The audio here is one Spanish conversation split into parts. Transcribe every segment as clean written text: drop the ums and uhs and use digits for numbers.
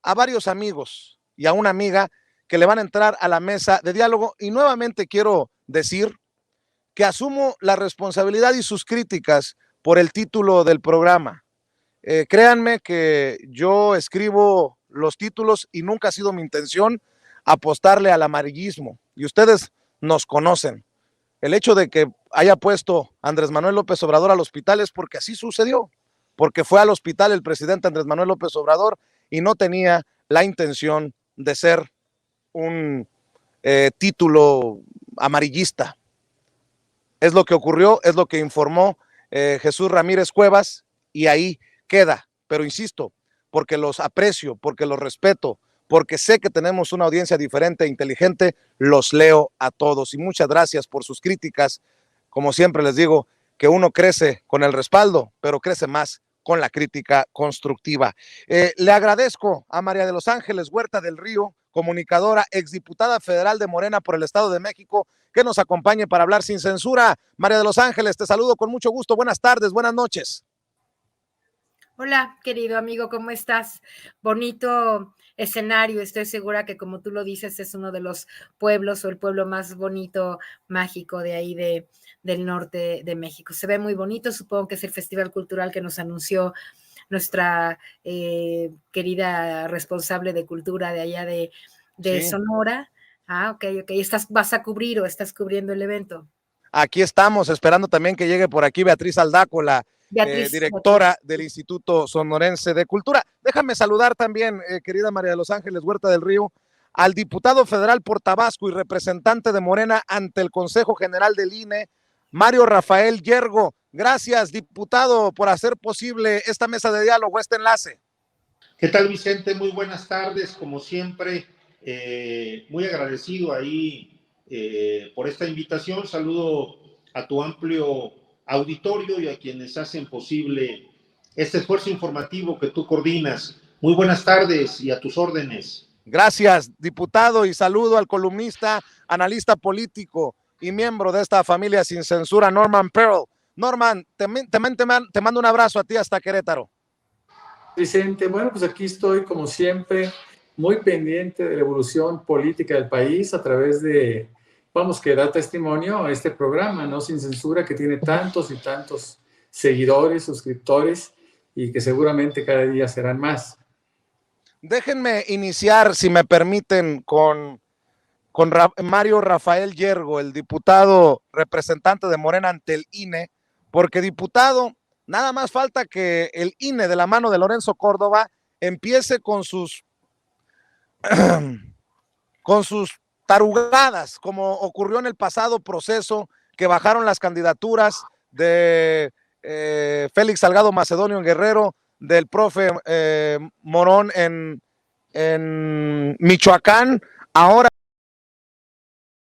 a varios amigos y a una amiga que le van a entrar a la mesa de diálogo, y nuevamente quiero decir que asumo la responsabilidad y sus críticas por el título del programa. Créanme que yo escribo los títulos y nunca ha sido mi intención apostarle al amarillismo, y ustedes nos conocen. El hecho de que haya puesto Andrés Manuel López Obrador al hospital es porque así sucedió, porque fue al hospital el presidente Andrés Manuel López Obrador y no tenía la intención de ser un título amarillista. Es lo que ocurrió, es lo que informó Jesús Ramírez Cuevas, y ahí queda. Pero insisto, porque los aprecio, porque los respeto, porque sé que tenemos una audiencia diferente e inteligente, los leo a todos. Y muchas gracias por sus críticas. Como siempre les digo, que uno crece con el respaldo, pero crece más con la crítica constructiva. Le agradezco a María de los Ángeles Huerta del Río, comunicadora, exdiputada federal de Morena por el Estado de México, que nos acompañe para hablar sin censura. María de los Ángeles, te saludo con mucho gusto. Buenas tardes, buenas noches. Hola, querido amigo, ¿cómo estás? Bonito escenario. Estoy segura que, como tú lo dices, es uno de los pueblos o el pueblo más bonito, mágico de ahí del norte de México. Se ve muy bonito. Supongo que es el festival cultural que nos anunció nuestra querida responsable de cultura de allá de Sí. Sonora. Ok. ¿Vas a cubrir o estás cubriendo el evento? Aquí estamos, esperando también que llegue por aquí Beatriz Aldácola, directora del Instituto Sonorense de Cultura. Déjame saludar también, querida María de los Ángeles Huerta del Río, al diputado federal por Tabasco y representante de Morena ante el Consejo General del INE, Mario Rafael Yergo. Gracias, diputado, por hacer posible esta mesa de diálogo, este enlace. ¿Qué tal, Vicente? Muy buenas tardes, como siempre, muy agradecido ahí por esta invitación. Saludo a tu amplio auditorio y a quienes hacen posible este esfuerzo informativo que tú coordinas. Muy buenas tardes y a tus órdenes. Gracias, diputado, y saludo al columnista, analista político y miembro de esta familia sin censura, Norman Pearl. Norman, te mando un abrazo a ti hasta Querétaro. Vicente, bueno, pues aquí estoy como siempre, muy pendiente de la evolución política del país a través de, vamos, que da testimonio a este programa, ¿no? Sin Censura, que tiene tantos y tantos seguidores, suscriptores, y que seguramente cada día serán más. Déjenme iniciar, si me permiten, con Mario Rafael Yergo, el diputado representante de Morena ante el INE, porque, diputado, nada más falta que el INE, de la mano de Lorenzo Córdoba, empiece con sus tarugadas, como ocurrió en el pasado proceso, que bajaron las candidaturas de Félix Salgado Macedonio en Guerrero, del profe Morón en Michoacán. Ahora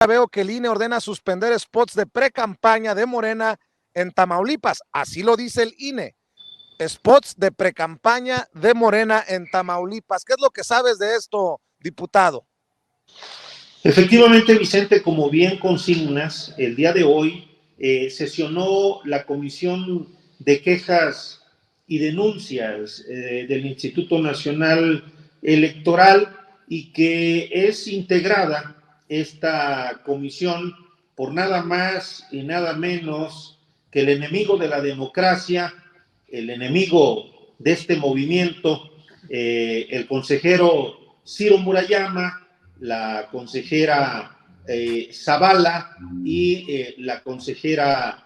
veo que el INE ordena suspender spots de pre-campaña de Morena en Tamaulipas. Así lo dice el INE. Spots de pre-campaña de Morena en Tamaulipas. ¿Qué es lo que sabes de esto, diputado? Efectivamente, Vicente, como bien consignas, el día de hoy sesionó la Comisión de Quejas y Denuncias del Instituto Nacional Electoral, y que es integrada esta comisión por nada más y nada menos que el enemigo de la democracia, el enemigo de este movimiento, el consejero Ciro Murayama, la consejera Zavala y la consejera,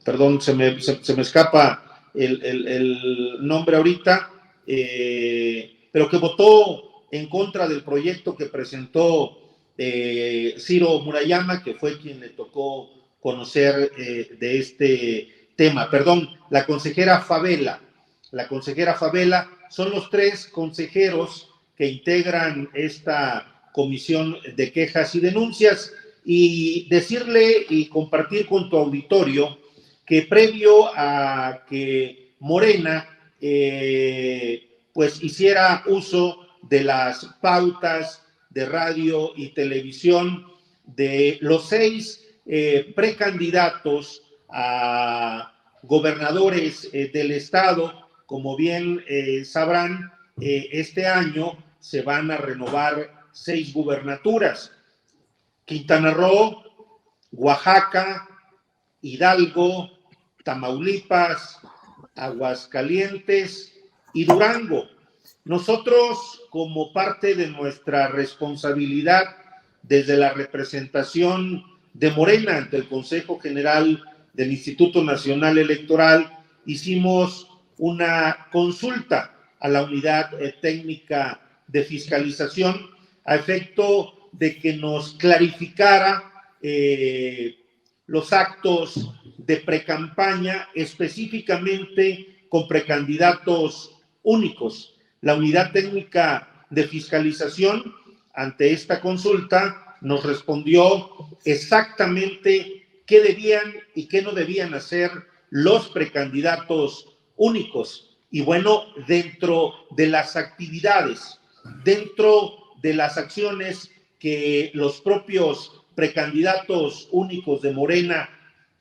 perdón, se me escapa el nombre ahorita, pero que votó en contra del proyecto que presentó Ciro Murayama, que fue quien le tocó conocer de este tema. Perdón, la consejera Favela. La consejera Favela, son los tres consejeros que integran esta comisión de quejas y denuncias, y decirle y compartir con tu auditorio que previo a que Morena pues hiciera uso de las pautas de radio y televisión de los 6 precandidatos a gobernadores del estado, como bien sabrán, este año se van a renovar 6 gubernaturas: Quintana Roo, Oaxaca, Hidalgo, Tamaulipas, Aguascalientes y Durango. Nosotros, como parte de nuestra responsabilidad desde la representación de Morena ante el Consejo General del Instituto Nacional Electoral, hicimos una consulta a la Unidad Técnica de Fiscalización a efecto de que nos clarificara los actos de precampaña, específicamente con precandidatos únicos. La Unidad Técnica de Fiscalización, ante esta consulta, nos respondió exactamente qué debían y qué no debían hacer los precandidatos únicos. Y bueno, dentro de las actividades, dentro de las acciones que los propios precandidatos únicos de Morena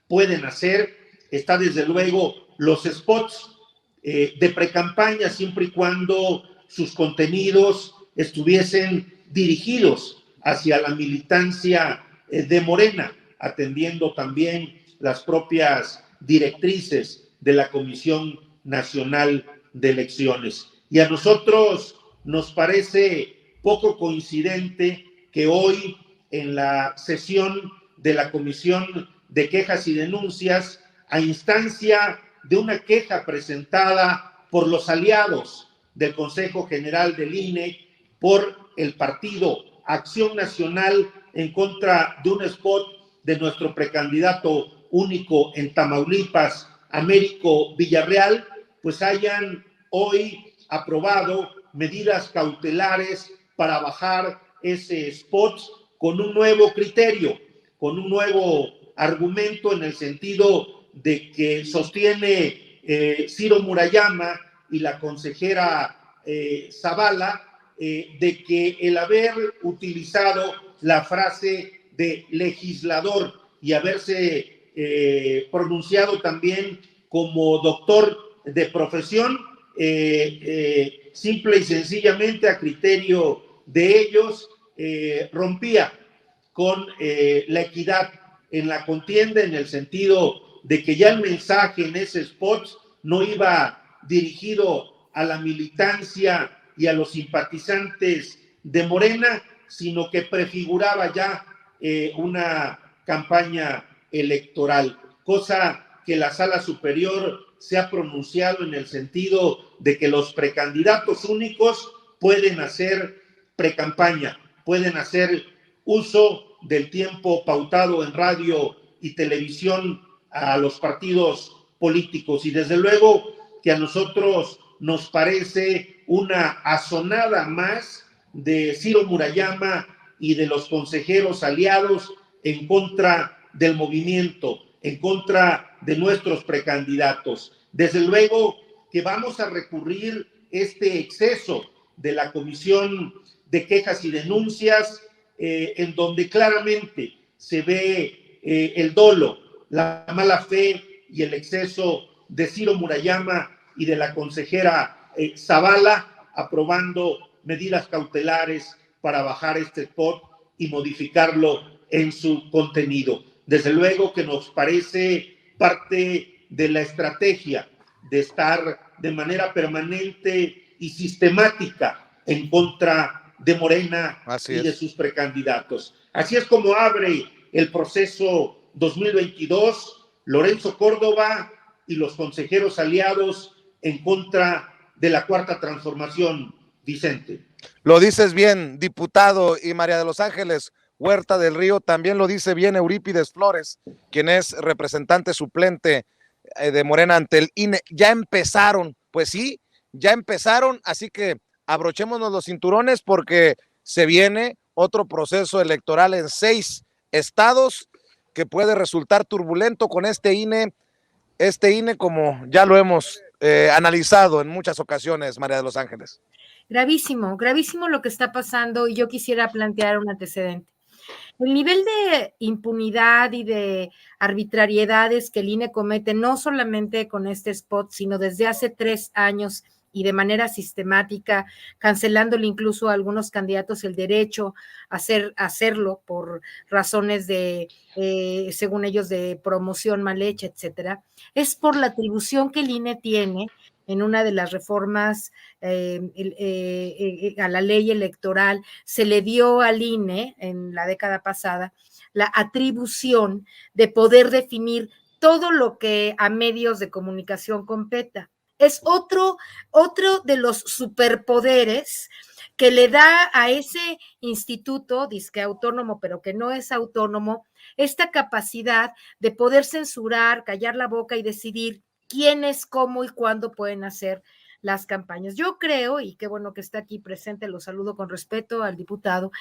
pueden hacer, está desde luego los spots de precampaña, siempre y cuando sus contenidos estuviesen dirigidos hacia la militancia de Morena, atendiendo también las propias directrices de la Comisión Nacional de Elecciones. Y a nosotros nos parece poco coincidente que hoy, en la sesión de la Comisión de Quejas y Denuncias, a instancia de una queja presentada por los aliados del Consejo General del INE, por el partido Acción Nacional, en contra de un spot de nuestro precandidato único en Tamaulipas, Américo Villarreal, pues hayan hoy aprobado medidas cautelares para bajar ese spot con un nuevo criterio, con un nuevo argumento, en el sentido de que sostiene Ciro Murayama y la consejera Zavala, de que el haber utilizado la frase de legislador y haberse pronunciado también como doctor de profesión, simple y sencillamente a criterio de ellos, rompía con la equidad en la contienda, en el sentido de que ya el mensaje en ese spot no iba dirigido a la militancia y a los simpatizantes de Morena, sino que prefiguraba ya una campaña electoral, cosa que la Sala Superior se ha pronunciado en el sentido de que los precandidatos únicos pueden hacer precampaña, pueden hacer uso del tiempo pautado en radio y televisión a los partidos políticos. Y desde luego que a nosotros nos parece una asonada más de Ciro Murayama y de los consejeros aliados en contra del movimiento, en contra de nuestros precandidatos. Desde luego que vamos a recurrir este exceso de la Comisión de Quejas y Denuncias, en donde claramente se ve el dolo, la mala fe y el exceso de Ciro Murayama y de la consejera Zavala, aprobando medidas cautelares para bajar este spot y modificarlo en su contenido. Desde luego que nos parece parte de la estrategia de estar de manera permanente y sistemática en contra de Morena y de sus precandidatos. Así es como abre el proceso 2022 Lorenzo Córdoba y los consejeros aliados en contra de la Cuarta Transformación, Vicente. Lo dices bien, diputado, y María de los Ángeles Huerta del Río, también lo dice bien Eurípides Flores, quien es representante suplente de Morena ante el INE. Ya empezaron, pues sí, ya empezaron, así que abrochémonos los cinturones porque se viene otro proceso electoral en 6 estados que puede resultar turbulento con este INE como ya lo hemos analizado en muchas ocasiones, María de los Ángeles. Gravísimo, gravísimo lo que está pasando, y yo quisiera plantear un antecedente. El nivel de impunidad y de arbitrariedades que el INE comete, no solamente con este spot, sino desde hace 3 años y de manera sistemática, cancelándole incluso a algunos candidatos el derecho a hacerlo por razones de, según ellos, de promoción mal hecha, etcétera, es por la atribución que el INE tiene en una de las reformas a la ley electoral. Se le dio al INE en la década pasada la atribución de poder definir todo lo que a medios de comunicación competa. Es otro de los superpoderes que le da a ese instituto, disque autónomo, pero que no es autónomo, esta capacidad de poder censurar, callar la boca y decidir quiénes, cómo y cuándo pueden hacer las campañas. Yo creo, y qué bueno que está aquí presente, lo saludo con respeto al diputado,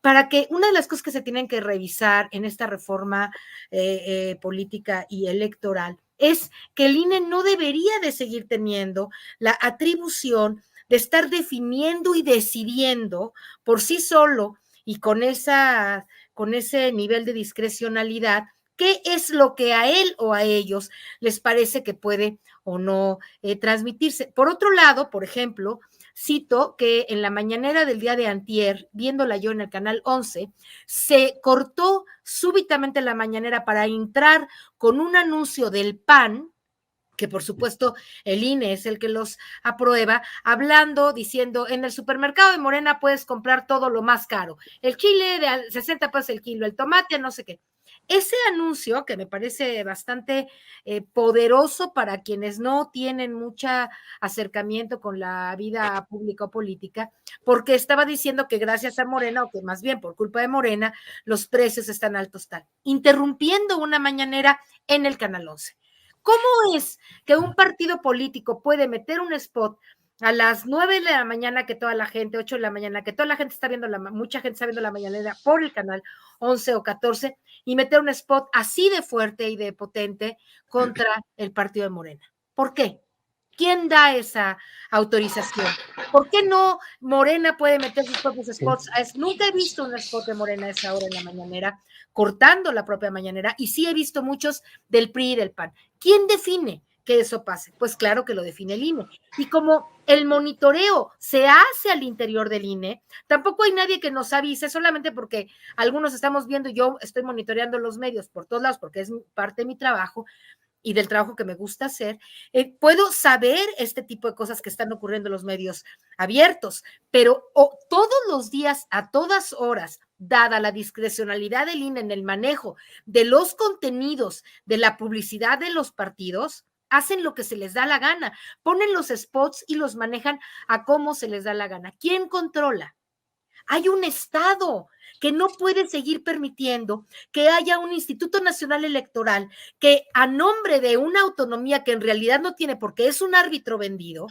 para que una de las cosas que se tienen que revisar en esta reforma política y electoral es que el INE no debería de seguir teniendo la atribución de estar definiendo y decidiendo por sí solo y con ese nivel de discrecionalidad qué es lo que a él o a ellos les parece que puede o no transmitirse. Por otro lado, por ejemplo, cito que en la mañanera del día de antier, viéndola yo en el canal 11, se cortó súbitamente la mañanera para entrar con un anuncio del PAN, que por supuesto el INE es el que los aprueba, hablando, diciendo, en el supermercado de Morena puedes comprar todo lo más caro, el chile de 60 pesos el kilo, el tomate, no sé qué. Ese anuncio, que me parece bastante poderoso para quienes no tienen mucho acercamiento con la vida pública o política, porque estaba diciendo que gracias a Morena, o que más bien por culpa de Morena, los precios están altos tal, interrumpiendo una mañanera en el Canal 11. ¿Cómo es que un partido político puede meter un spot a las 9 de la mañana que toda la gente, 8 de la mañana, que toda la gente está viendo, mucha gente está viendo la mañanera por el canal 11 o 14, y meter un spot así de fuerte y de potente contra el partido de Morena? ¿Por qué? ¿Quién da esa autorización? ¿Por qué no Morena puede meter sus propios spots? Nunca he visto un spot de Morena a esa hora en la mañanera, cortando la propia mañanera, y sí he visto muchos del PRI y del PAN. ¿Quién define que eso pase? Pues claro que lo define el INE. Y como el monitoreo se hace al interior del INE, tampoco hay nadie que nos avise, solamente porque algunos estamos viendo, yo estoy monitoreando los medios por todos lados, porque es parte de mi trabajo y del trabajo que me gusta hacer, puedo saber este tipo de cosas que están ocurriendo en los medios abiertos, pero todos los días, a todas horas, dada la discrecionalidad del INE en el manejo de los contenidos, de la publicidad de los partidos, hacen lo que se les da la gana, ponen los spots y los manejan a cómo se les da la gana. ¿Quién controla? Hay un Estado que no puede seguir permitiendo que haya un Instituto Nacional Electoral que, a nombre de una autonomía que en realidad no tiene porque es un árbitro vendido,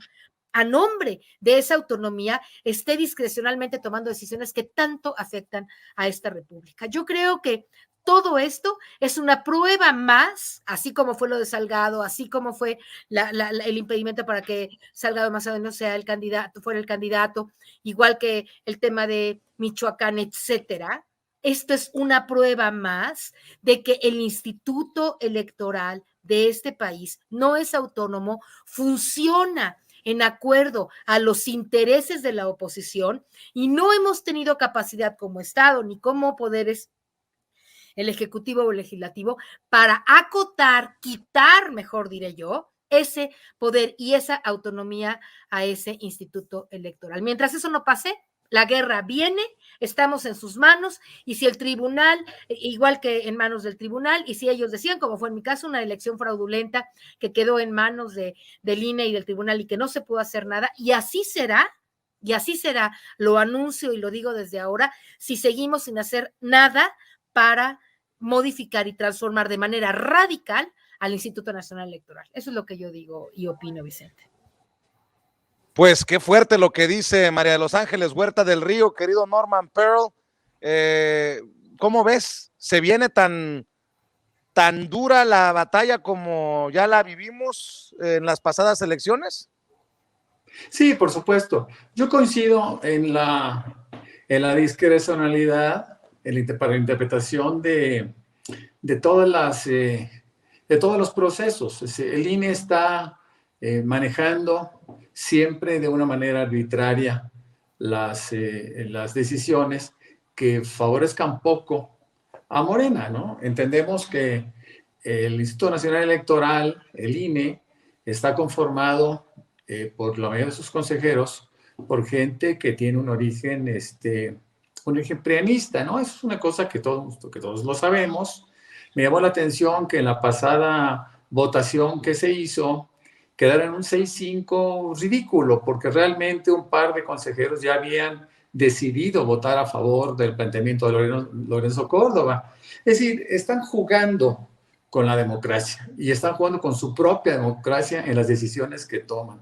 a nombre de esa autonomía esté discrecionalmente tomando decisiones que tanto afectan a esta república. Yo creo que todo esto es una prueba más, así como fue lo de Salgado, así como fue el impedimento para que Salgado más o menos sea fuera el candidato, igual que el tema de Michoacán, etcétera. Esto es una prueba más de que el Instituto Electoral de este país no es autónomo, funciona en acuerdo a los intereses de la oposición, y no hemos tenido capacidad como Estado ni como poderes, el ejecutivo o el legislativo, para acotar, quitar, mejor diré yo, ese poder y esa autonomía a ese instituto electoral. Mientras eso no pase, la guerra viene, estamos en sus manos, y si el tribunal, igual que en manos del tribunal, y si ellos decían, como fue en mi caso, una elección fraudulenta que quedó en manos del INE y del tribunal y que no se pudo hacer nada, y así será, lo anuncio y lo digo desde ahora, si seguimos sin hacer nada para modificar y transformar de manera radical al Instituto Nacional Electoral. Eso es lo que yo digo y opino, Vicente. Pues qué fuerte lo que dice María de los Ángeles Huerta del Río, querido Norman Pearl. ¿Cómo ves? ¿Se viene tan dura la batalla como ya la vivimos en las pasadas elecciones? Sí, por supuesto. Yo coincido en la discrecionalidad para la interpretación de todas de todos los procesos. El INE está manejando siempre de una manera arbitraria las decisiones que favorezcan poco a Morena, ¿no? Entendemos que el Instituto Nacional Electoral, el INE, está conformado por la mayoría de sus consejeros por gente que tiene un origen prianista, ¿no? Eso es una cosa que todos lo sabemos. Me llamó la atención que en la pasada votación que se hizo quedara en un 6-5 ridículo, porque realmente un par de consejeros ya habían decidido votar a favor del planteamiento de Lorenzo Córdoba. Es decir, están jugando con la democracia y están jugando con su propia democracia en las decisiones que toman.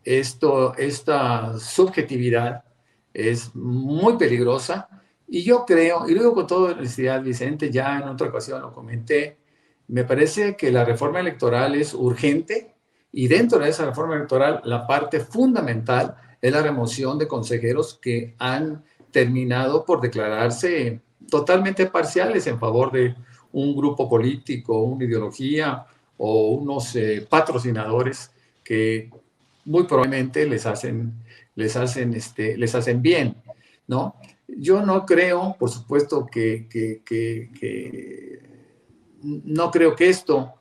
Esta subjetividad es muy peligrosa y yo creo, y lo digo con toda honestidad, Vicente, ya en otra ocasión lo comenté, me parece que la reforma electoral es urgente y dentro de esa reforma electoral la parte fundamental es la remoción de consejeros que han terminado por declararse totalmente parciales en favor de un grupo político, una ideología o unos patrocinadores que muy probablemente les hacen bien, ¿no? Yo no creo, por supuesto, no creo que esto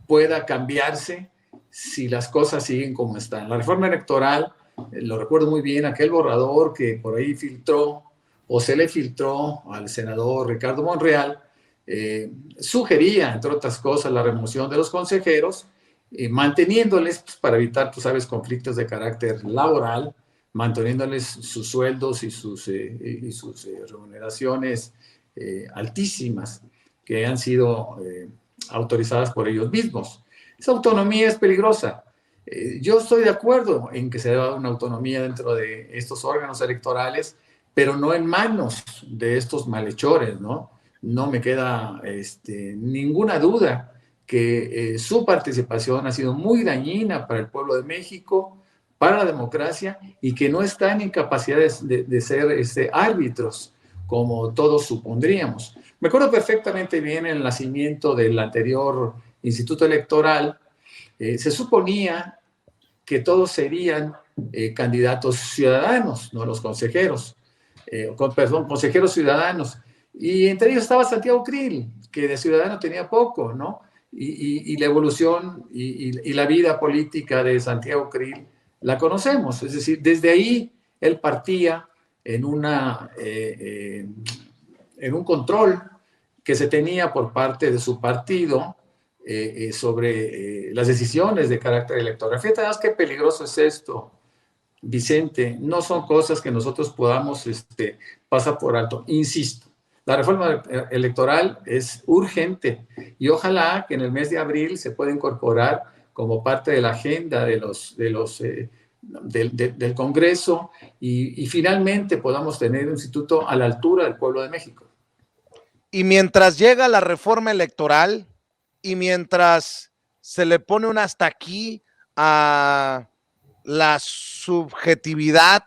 pueda cambiarse si las cosas siguen como están. La reforma electoral, lo recuerdo muy bien, aquel borrador que por ahí filtró o se le filtró al senador Ricardo Monreal, sugería, entre otras cosas, la remoción de los consejeros, manteniéndoles, pues, para evitar, tú sabes, conflictos de carácter laboral, manteniéndoles sus sueldos y sus remuneraciones altísimas que han sido autorizadas por ellos mismos. Esa autonomía es peligrosa. Yo estoy de acuerdo en que se deba una autonomía dentro de estos órganos electorales, pero no en manos de estos malhechores, ¿no? No me queda ninguna duda que su participación ha sido muy dañina para el pueblo de México, para la democracia, y que no están en capacidad de ser árbitros, como todos supondríamos. Me acuerdo perfectamente bien el nacimiento del anterior Instituto Electoral. Se suponía que todos serían candidatos ciudadanos, no los consejeros, consejeros ciudadanos. Y entre ellos estaba Santiago Krill, que de ciudadano tenía poco, ¿no? Y la evolución y la vida política de Santiago Krill la conocemos. Es decir, desde ahí él partía en un control que se tenía por parte de su partido sobre las decisiones de carácter electoral. Fíjate, qué peligroso es esto, Vicente. No son cosas que nosotros podamos pasar por alto. Insisto, la reforma electoral es urgente y ojalá que en el mes de abril se pueda incorporar como parte de la agenda del Congreso y finalmente podamos tener un instituto a la altura del pueblo de México. Y mientras llega la reforma electoral y mientras se le pone un hasta aquí a la subjetividad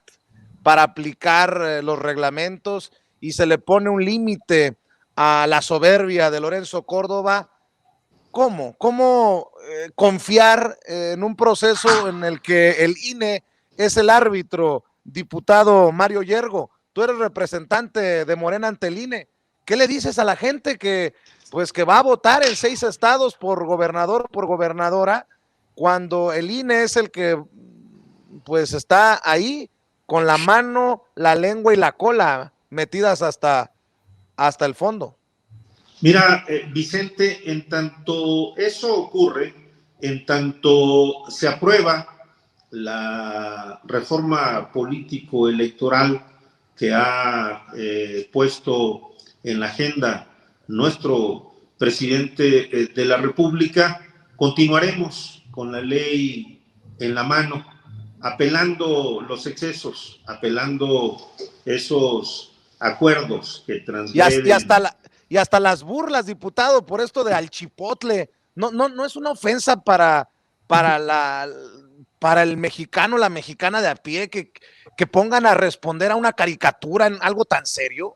para aplicar los reglamentos y se le pone un límite a la soberbia de Lorenzo Córdoba, ¿cómo confiar en un proceso en el que el INE es el árbitro? Diputado Mario Yergo, tú eres representante de Morena ante el INE. ¿Qué le dices a la gente que va a votar en 6 estados por gobernador, por gobernadora, cuando el INE es el que pues está ahí con la mano, la lengua y la cola metidas hasta el fondo? Mira, Vicente, en tanto eso ocurre, en tanto se aprueba la reforma político-electoral que ha puesto en la agenda nuestro presidente de la República, continuaremos con la ley en la mano, apelando los excesos, apelando esos acuerdos que transgreden. Y hasta las burlas, diputado, por esto de al chipotle. No es una ofensa para el mexicano, la mexicana de a pie, que pongan a responder a una caricatura en algo tan serio.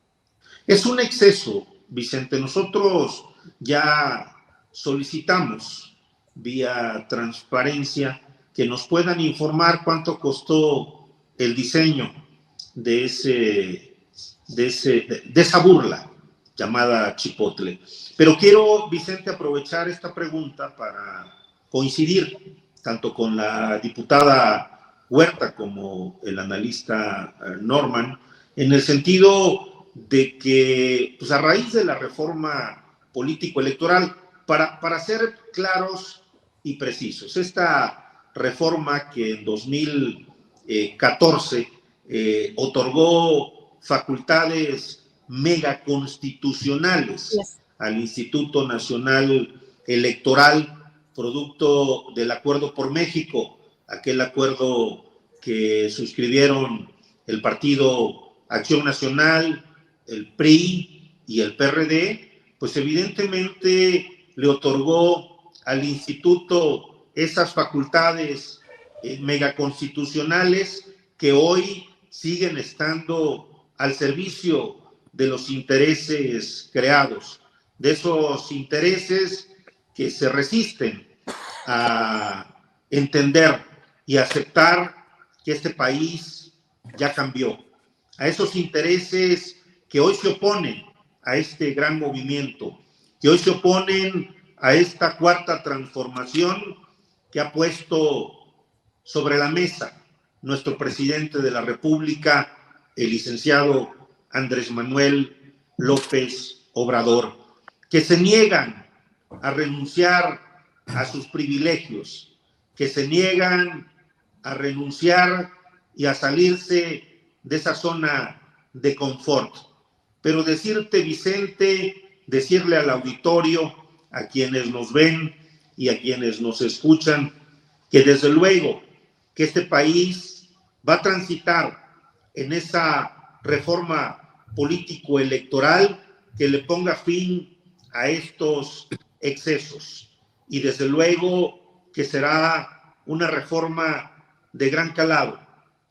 Es un exceso, Vicente. Nosotros ya solicitamos vía transparencia que nos puedan informar cuánto costó el diseño de esa burla llamada Chipotle. Pero quiero, Vicente, aprovechar esta pregunta para coincidir tanto con la diputada Huerta como el analista Norman, en el sentido de que, pues a raíz de la reforma político-electoral, para ser claros y precisos, esta reforma que en 2014 otorgó facultades megaconstitucionales al Instituto Nacional Electoral, producto del Acuerdo por México, aquel acuerdo que suscribieron el Partido Acción Nacional, el PRI y el PRD, pues evidentemente le otorgó al instituto esas facultades megaconstitucionales que hoy siguen estando al servicio de los intereses creados, de esos intereses que se resisten a entender y aceptar que este país ya cambió, a esos intereses que hoy se oponen a este gran movimiento, que hoy se oponen a esta cuarta transformación que ha puesto sobre la mesa nuestro presidente de la República, el licenciado Andrés Manuel López Obrador, que se niegan a renunciar a sus privilegios, que se niegan a renunciar y a salirse de esa zona de confort. Pero decirte, Vicente, decirle al auditorio, a quienes nos ven y a quienes nos escuchan, que desde luego que este país va a transitar en esa reforma político-electoral que le ponga fin a estos excesos. Y desde luego que será una reforma de gran calado,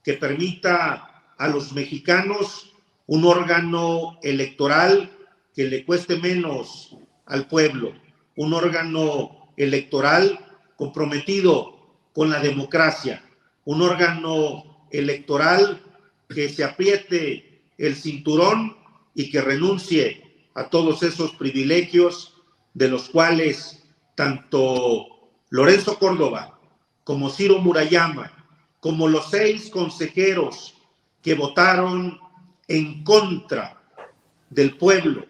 que permita a los mexicanos un órgano electoral que le cueste menos al pueblo, un órgano electoral comprometido con la democracia, un órgano electoral que se apriete el cinturón y que renuncie a todos esos privilegios de los cuales tanto Lorenzo Córdoba como Ciro Murayama, como los 6 consejeros que votaron en contra del pueblo,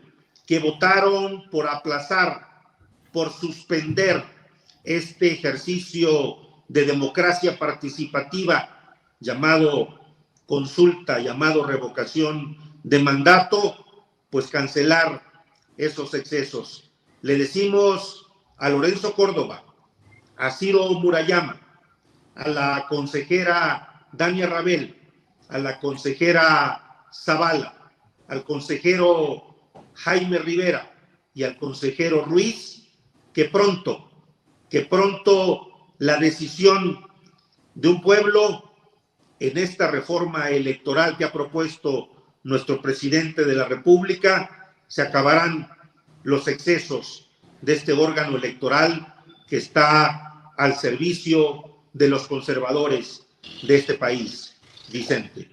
que votaron por aplazar, por suspender este ejercicio de democracia participativa llamado consulta, llamado revocación de mandato, pues cancelar esos excesos. Le decimos a Lorenzo Córdoba, a Ciro Murayama, a la consejera Dania Rabel, a la consejera Zavala, al consejero Jaime Rivera y al consejero Ruiz, que pronto la decisión de un pueblo en esta reforma electoral que ha propuesto nuestro presidente de la República, se acabarán los excesos de este órgano electoral que está al servicio de los conservadores de este país, Vicente.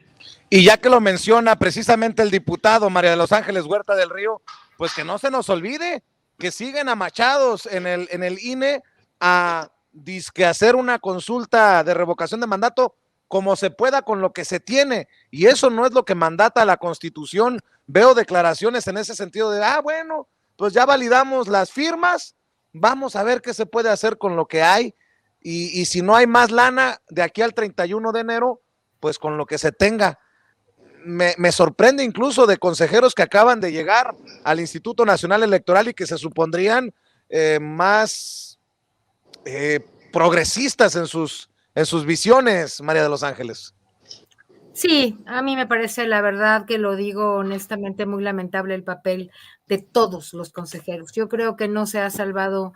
Y ya que lo menciona precisamente el diputado María de los Ángeles Huerta del Río, pues que no se nos olvide que siguen amachados en el INE a disque hacer una consulta de revocación de mandato como se pueda con lo que se tiene, y eso no es lo que mandata la Constitución. Veo declaraciones en ese sentido de, bueno, pues ya validamos las firmas, vamos a ver qué se puede hacer con lo que hay, y si no hay más lana de aquí al 31 de enero, pues con lo que se tenga. Me sorprende incluso de consejeros que acaban de llegar al Instituto Nacional Electoral y que se supondrían más progresistas en sus visiones, María de los Ángeles. Sí, a mí me parece, la verdad que lo digo honestamente, muy lamentable el papel de todos los consejeros. Yo creo que no se ha salvado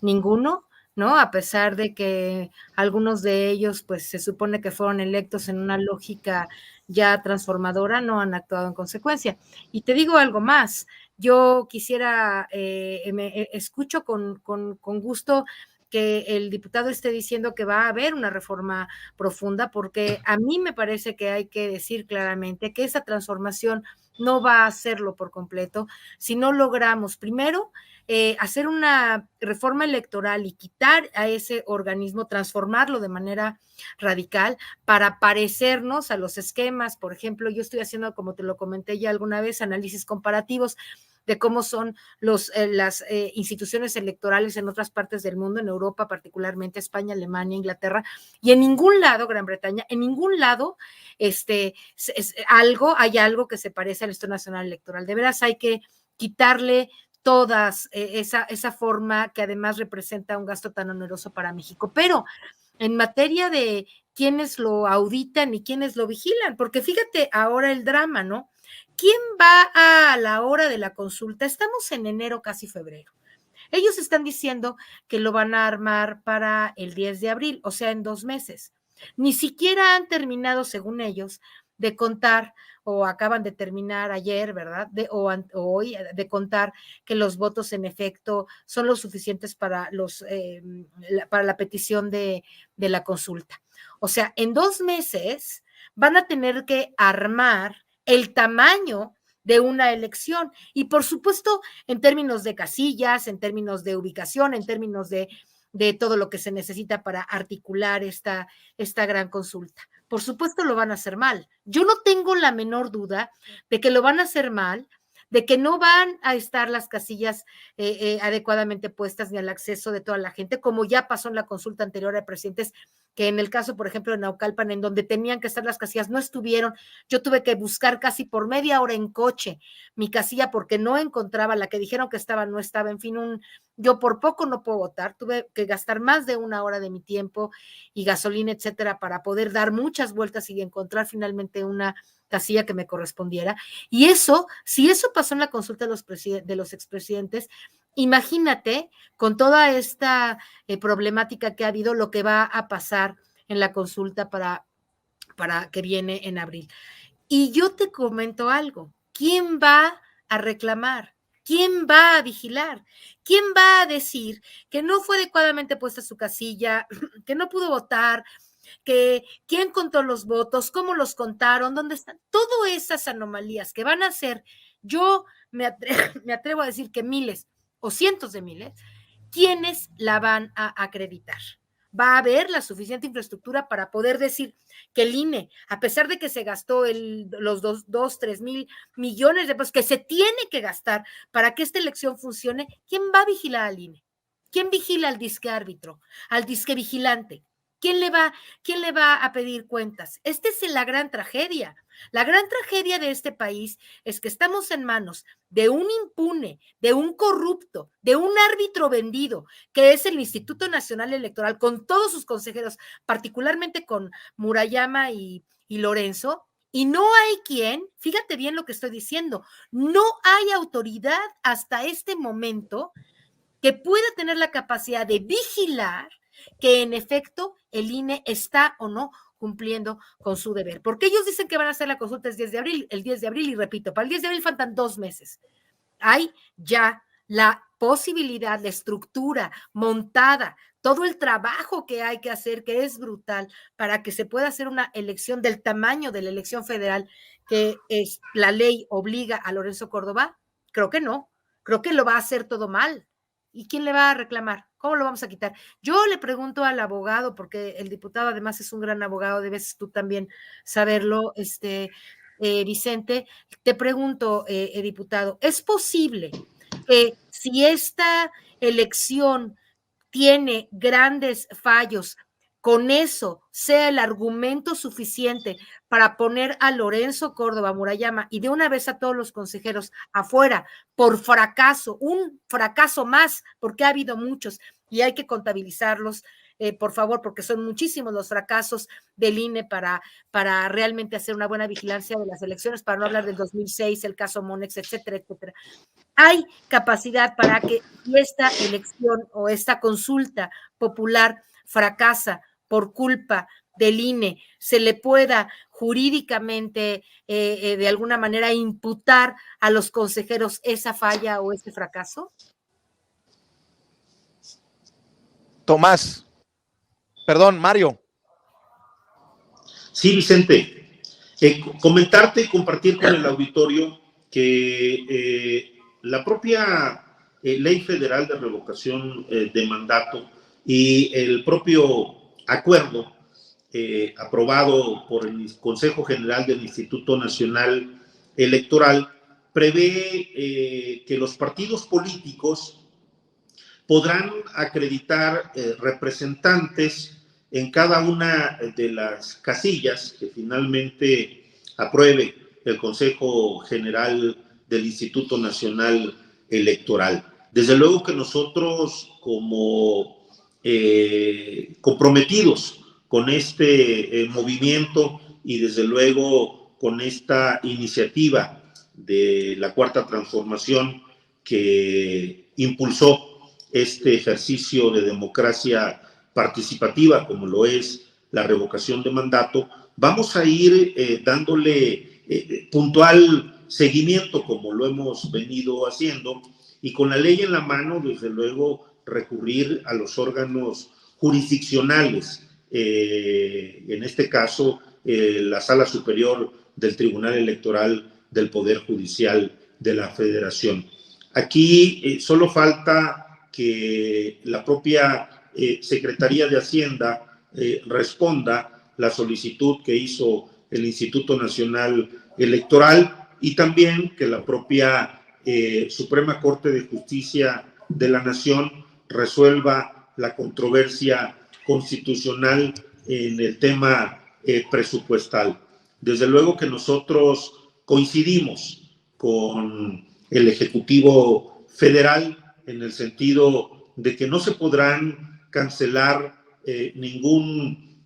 ninguno. ¿no? A pesar de que algunos de ellos, pues se supone que fueron electos en una lógica ya transformadora, no han actuado en consecuencia. Y te digo algo más, yo quisiera, escucho con gusto que el diputado esté diciendo que va a haber una reforma profunda, porque a mí me parece que hay que decir claramente que esa transformación no va a hacerlo por completo si no logramos primero hacer una reforma electoral y quitar a ese organismo, transformarlo de manera radical para parecernos a los esquemas. Por ejemplo, yo estoy haciendo, como te lo comenté ya alguna vez, análisis comparativos de cómo son las instituciones electorales en otras partes del mundo, en Europa particularmente, España, Alemania, Inglaterra, y en ningún lado, Gran Bretaña, en ningún lado hay algo que se parece al Instituto Nacional Electoral. De veras hay que quitarle todas esa forma que además representa un gasto tan oneroso para México. Pero en materia de quiénes lo auditan y quiénes lo vigilan, porque fíjate ahora el drama, ¿no? ¿Quién va a la hora de la consulta? Estamos en enero, casi febrero. Ellos están diciendo que lo van a armar para el 10 de abril, o sea, en 2 meses. Ni siquiera han terminado, según ellos, de contar, o acaban de terminar ayer, ¿verdad? O hoy, de contar que los votos en efecto son los suficientes para, para la petición de la consulta. O sea, en 2 meses van a tener que armar el tamaño de una elección. Y por supuesto, en términos de casillas, en términos de ubicación, en términos de todo lo que se necesita para articular esta gran consulta. Por supuesto lo van a hacer mal. Yo no tengo la menor duda de que lo van a hacer mal, de que no van a estar las casillas adecuadamente puestas ni al acceso de toda la gente, como ya pasó en la consulta anterior a presidentes, que en el caso, por ejemplo, de Naucalpan, en donde tenían que estar las casillas, no estuvieron. Yo tuve que buscar casi por media hora en coche mi casilla porque no encontraba la que dijeron que estaba, no estaba. En fin, yo por poco no puedo votar, tuve que gastar más de 1 hora de mi tiempo y gasolina, etcétera, para poder dar muchas vueltas y encontrar finalmente una casilla que me correspondiera. Y eso, si eso pasó en la consulta de los expresidentes, imagínate con toda esta problemática que ha habido, lo que va a pasar en la consulta para que viene en abril. Y yo te comento algo, ¿quién va a reclamar? ¿Quién va a vigilar? ¿Quién va a decir que no fue adecuadamente puesta su casilla, que no pudo votar, que quién contó los votos, cómo los contaron, dónde están? Todas esas anomalías que van a ser, yo me atrevo a decir que miles o cientos de miles, ¿quiénes la van a acreditar? Va a haber la suficiente infraestructura para poder decir que el INE, a pesar de que se gastó los 3 mil millones de pesos que se tiene que gastar para que esta elección funcione, ¿quién va a vigilar al INE? ¿Quién vigila al disque árbitro, al disque vigilante? ¿Quién le va a pedir cuentas? Esta es la gran tragedia. La gran tragedia de este país es que estamos en manos de un impune, de un corrupto, de un árbitro vendido, que es el Instituto Nacional Electoral, con todos sus consejeros, particularmente con Murayama y Lorenzo, y no hay quien, fíjate bien lo que estoy diciendo, no hay autoridad hasta este momento que pueda tener la capacidad de vigilar que en efecto el INE está o no cumpliendo con su deber. Porque ellos dicen que van a hacer la consulta el 10 de abril, y repito, para el 10 de abril faltan 2 meses. Hay ya la posibilidad, la estructura montada, todo el trabajo que hay que hacer, que es brutal, para que se pueda hacer una elección del tamaño de la elección federal que es, la ley obliga a Lorenzo Córdoba. Creo que no, creo que lo va a hacer todo mal. ¿Y quién le va a reclamar? ¿Cómo lo vamos a quitar? Yo le pregunto al abogado, porque el diputado además es un gran abogado, debes tú también saberlo, Vicente, te pregunto, diputado, ¿es posible que si esta elección tiene grandes fallos, con eso sea el argumento suficiente para poner a Lorenzo Córdoba Murayama y de una vez a todos los consejeros afuera por fracaso, un fracaso más, porque ha habido muchos y hay que contabilizarlos por favor, porque son muchísimos los fracasos del INE para realmente hacer una buena vigilancia de las elecciones, para no hablar del 2006, el caso Monex, etcétera, etcétera. Hay capacidad para que esta elección o esta consulta popular fracasa por culpa del INE, se le pueda jurídicamente de alguna manera imputar a los consejeros esa falla o ese fracaso? Tomás, perdón, Mario. Sí, Vicente, comentarte y compartir con el auditorio que la propia Ley Federal de Revocación de Mandato y el propio acuerdo aprobado por el Consejo General del Instituto Nacional Electoral prevé que los partidos políticos podrán acreditar representantes en cada una de las casillas que finalmente apruebe el Consejo General del Instituto Nacional Electoral. Desde luego que nosotros, como comprometidos con este movimiento y desde luego con esta iniciativa de la Cuarta Transformación que impulsó este ejercicio de democracia participativa, como lo es la revocación de mandato, vamos a ir dándole puntual seguimiento, como lo hemos venido haciendo, y con la ley en la mano, desde luego, recurrir a los órganos jurisdiccionales, en este caso, la Sala Superior del Tribunal Electoral del Poder Judicial de la Federación. Aquí solo falta que la propia Secretaría de Hacienda responda la solicitud que hizo el Instituto Nacional Electoral y también que la propia Suprema Corte de Justicia de la Nación resuelva la controversia constitucional en el tema presupuestal. Desde luego que nosotros coincidimos con el Ejecutivo Federal en el sentido de que no se podrán cancelar ningún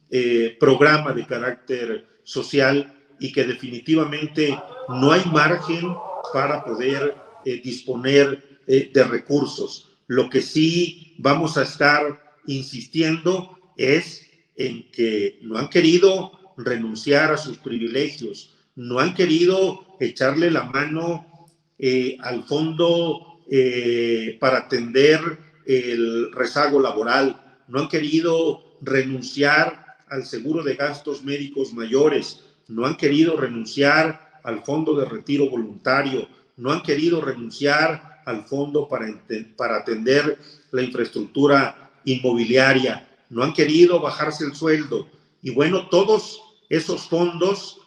programa de carácter social y que definitivamente no hay margen para poder disponer de recursos. Lo que sí vamos a estar insistiendo es en que no han querido renunciar a sus privilegios, no han querido echarle la mano al fondo para atender el rezago laboral, no han querido renunciar al seguro de gastos médicos mayores, no han querido renunciar al fondo de retiro voluntario, no han querido renunciar al fondo para atender la infraestructura inmobiliaria, no han querido bajarse el sueldo. Y bueno, todos esos fondos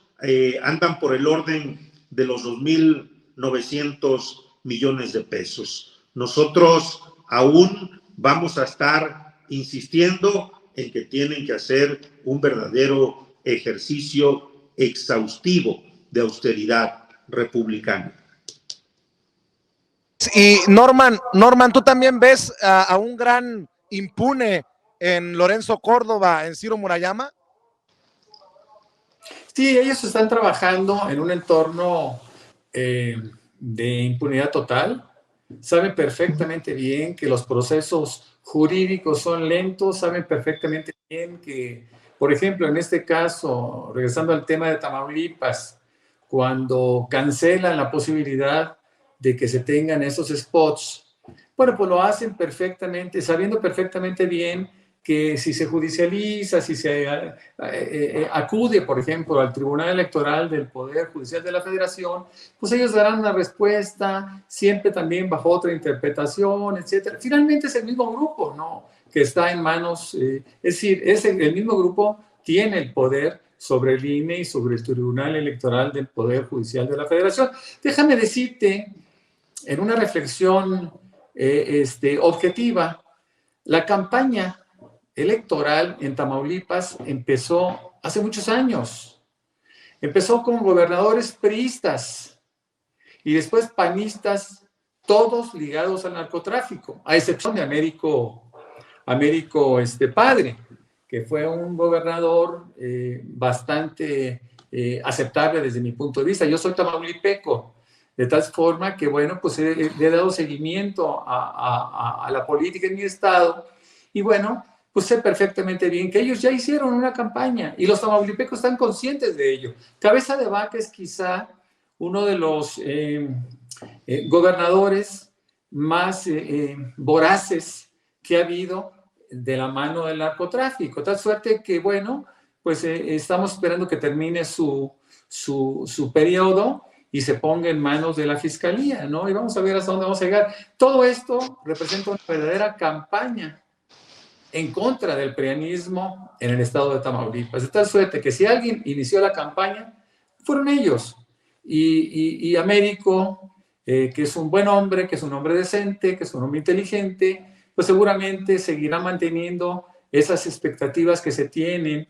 andan por el orden de los 2.900 millones de pesos. Nosotros aún vamos a estar insistiendo en que tienen que hacer un verdadero ejercicio exhaustivo de austeridad republicana. Y Norman, tú también ves a un gran impune en Lorenzo Córdoba, en Ciro Murayama. Sí, ellos están trabajando en un entorno de impunidad total. Saben perfectamente bien que los procesos jurídicos son lentos, saben perfectamente bien que, por ejemplo, en este caso, regresando al tema de Tamaulipas, cuando cancelan la posibilidad de que se tengan esos spots, bueno, pues lo hacen perfectamente, sabiendo perfectamente bien que si se judicializa, si se acude, por ejemplo, al Tribunal Electoral del Poder Judicial de la Federación, pues ellos darán una respuesta, siempre también bajo otra interpretación, etcétera. Finalmente es el mismo grupo, ¿no?, que está en manos, es decir, el mismo grupo tiene el poder sobre el INE y sobre el Tribunal Electoral del Poder Judicial de la Federación. Déjame decirte, en una reflexión objetiva, la campaña electoral en Tamaulipas empezó hace muchos años. Empezó con gobernadores priistas y después panistas, todos ligados al narcotráfico, a excepción de Américo Padre. que fue un gobernador bastante aceptable desde mi punto de vista. Yo soy tamaulipeco, de tal forma que, bueno, pues le he dado seguimiento a la política en mi estado y, bueno, pues sé perfectamente bien que ellos ya hicieron una campaña y los tamaulipecos están conscientes de ello. Cabeza de Vaca es quizá uno de los gobernadores más voraces que ha habido de la mano del narcotráfico, tal suerte que, bueno, pues estamos esperando que termine su periodo y se ponga en manos de la fiscalía, ¿no? Y vamos a ver hasta dónde vamos a llegar. Todo esto representa una verdadera campaña en contra del prianismo en el estado de Tamaulipas, de tal suerte que si alguien inició la campaña, fueron ellos. Y Américo, que es un buen hombre, que es un hombre decente, que es un hombre inteligente, pues seguramente seguirá manteniendo esas expectativas que se tienen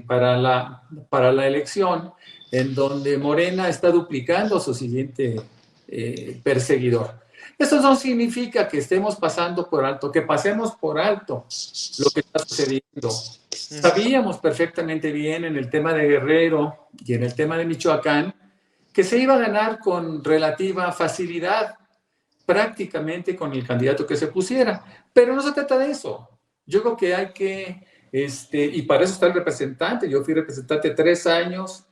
para la elección, en donde Morena está duplicando a su siguiente perseguidor. Eso no significa que estemos pasando por alto, que pasemos por alto lo que está sucediendo. Sabíamos perfectamente bien en el tema de Guerrero y en el tema de Michoacán que se iba a ganar con relativa facilidad, prácticamente con el candidato que se pusiera. Pero no se trata de eso. Yo creo que hay que, y para eso está el representante. Yo fui representante 3 años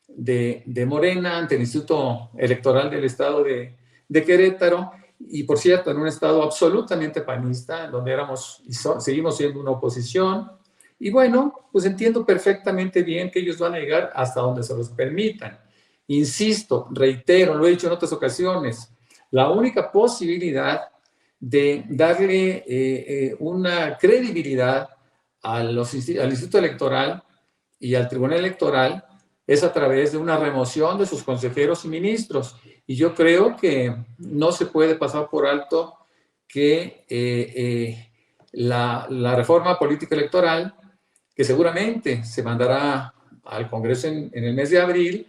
de Morena ante el Instituto Electoral del Estado de Querétaro, y por cierto, en un estado absolutamente panista, donde éramos y seguimos siendo una oposición. Y bueno, pues entiendo perfectamente bien que ellos van a llegar hasta donde se los permitan. Insisto, reitero, lo he dicho en otras ocasiones, la única posibilidad de darle una credibilidad al Instituto Electoral y al Tribunal Electoral es a través de una remoción de sus consejeros y ministros. Y yo creo que no se puede pasar por alto que la reforma política electoral, que seguramente se mandará al Congreso en el mes de abril,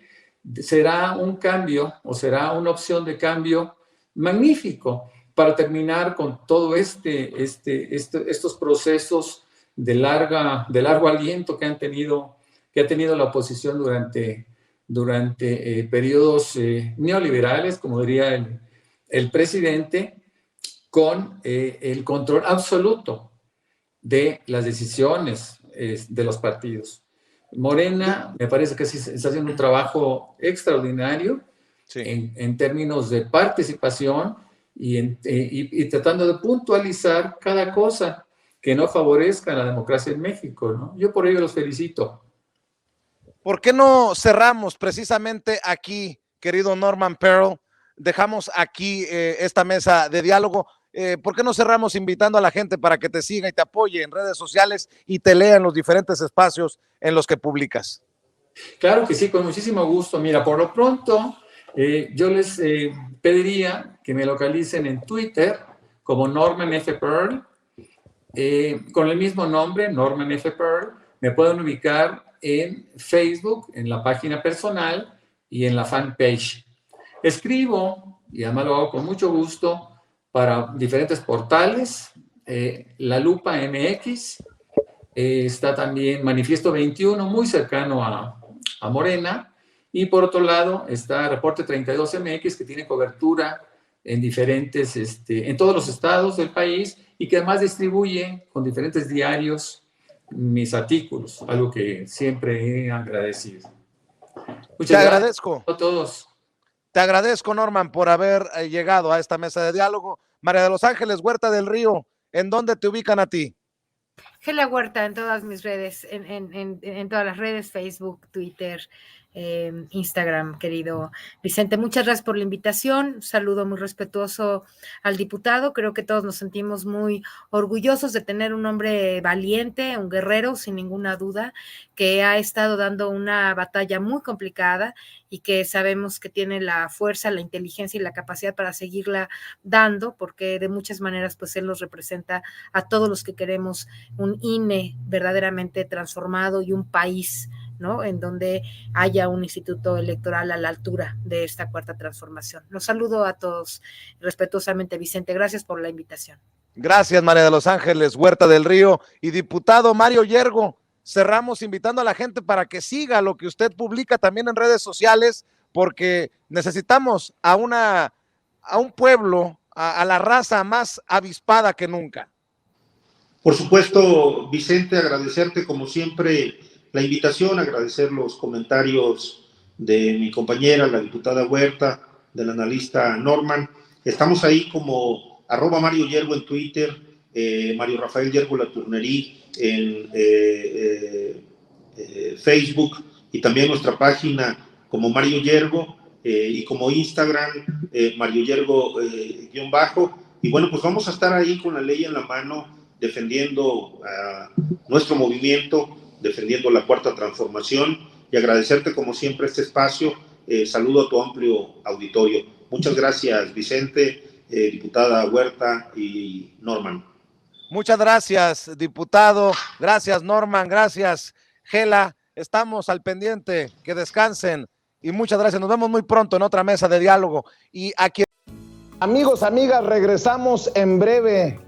será un cambio o será una opción de cambio magnífico para terminar con todo estos procesos de largo aliento que ha tenido la oposición durante periodos neoliberales, como diría el presidente, con el control absoluto de las decisiones de los partidos. Morena me parece que sí está haciendo un trabajo extraordinario, sí, en términos de participación y tratando de puntualizar cada cosa que no favorezca a la democracia en México, ¿no? Yo por ello los felicito. ¿Por qué no cerramos precisamente aquí, querido Norman Pearl? Dejamos aquí esta mesa de diálogo. ¿Por qué no cerramos invitando a la gente para que te siga y te apoye en redes sociales y te lea en los diferentes espacios en los que publicas? Claro que sí, con muchísimo gusto. Mira, por lo pronto, yo les pediría que me localicen en Twitter como Norman F. Pearl, con el mismo nombre, Norman F. Pearl. Me pueden ubicar en Facebook, en la página personal y en la fanpage. Escribo, y además lo hago con mucho gusto, para diferentes portales, La Lupa MX, está también Manifiesto 21, muy cercano a Morena, y por otro lado está Reporte 32 MX, que tiene cobertura en en todos los estados del país, y que además distribuye con diferentes diarios mis artículos, algo que siempre he agradecido. Muchas gracias. Agradezco A todos. Te agradezco, Norman, por haber llegado a esta mesa de diálogo. María de los Ángeles Huerta del Río, ¿en dónde te ubican a ti? Gela Huerta en todas mis redes, en todas las redes, Facebook, Twitter, Instagram, querido Vicente. Muchas gracias por la invitación. Un saludo muy respetuoso al diputado. Creo que todos nos sentimos muy orgullosos de tener un hombre valiente, un guerrero, sin ninguna duda, que ha estado dando una batalla muy complicada y que sabemos que tiene la fuerza, la inteligencia y la capacidad para seguirla dando, porque de muchas maneras, pues él nos representa a todos los que queremos un INE verdaderamente transformado y un país ¿no? En donde haya un instituto electoral a la altura de esta cuarta transformación. Los saludo a todos respetuosamente, Vicente. Gracias por la invitación. Gracias, María de los Ángeles Huerta del Río. Y diputado Mario Yergo, cerramos invitando a la gente para que siga lo que usted publica también en redes sociales, porque necesitamos a un pueblo, a la raza más avispada que nunca. Por supuesto, Vicente, agradecerte como siempre la invitación, agradecer los comentarios de mi compañera, la diputada Huerta, del analista Norman. Estamos ahí como @Mario Yergo en Twitter, Mario Rafael Yergo Laturnerí en Facebook, y también nuestra página como Mario Yergo, y como Instagram, Mario Yergo _ y bueno, pues vamos a estar ahí con la ley en la mano, defendiendo nuestro movimiento, defendiendo la cuarta transformación, y agradecerte como siempre este espacio. Saludo a tu amplio auditorio. Muchas gracias, Vicente, diputada Huerta y Norman. Muchas gracias, diputado. Gracias, Norman. Gracias, Gela. Estamos al pendiente. Que descansen. Y muchas gracias. Nos vemos muy pronto en otra mesa de diálogo. Y aquí, amigos, amigas, regresamos en breve.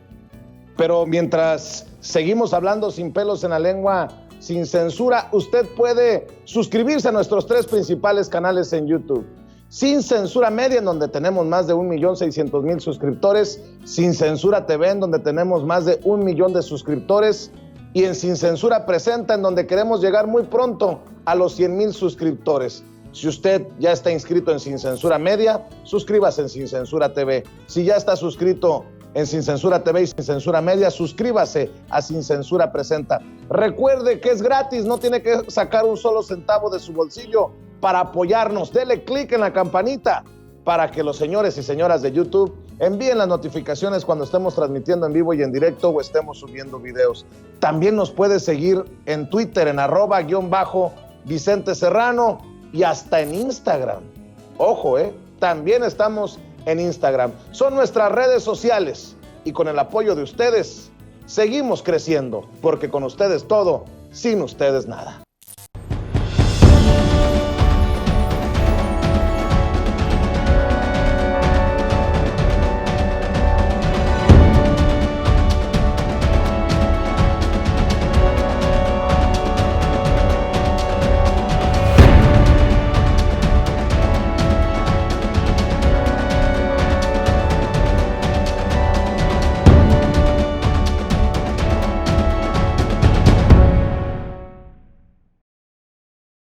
Pero mientras seguimos hablando sin pelos en la lengua, sin censura, usted puede suscribirse a nuestros 3 principales canales en YouTube. Sin Censura Media, en donde tenemos más de 1,600,000 suscriptores. Sin Censura TV, en donde tenemos más de 1 millón de suscriptores. Y en Sin Censura Presenta, en donde queremos llegar muy pronto a los 100,000 suscriptores. Si usted ya está inscrito en Sin Censura Media, suscríbase en Sin Censura TV. Si ya está suscrito en Sin Censura TV y Sin Censura Media, suscríbase a Sin Censura Presenta. Recuerde que es gratis, no tiene que sacar un solo centavo de su bolsillo para apoyarnos. Dele clic en la campanita para que los señores y señoras de YouTube envíen las notificaciones cuando estemos transmitiendo en vivo y en directo o estemos subiendo videos. También nos puede seguir en Twitter en @Vicente Serrano y hasta en Instagram. Ojo, también estamos en Instagram. Son nuestras redes sociales y con el apoyo de ustedes seguimos creciendo, porque con ustedes todo, sin ustedes nada.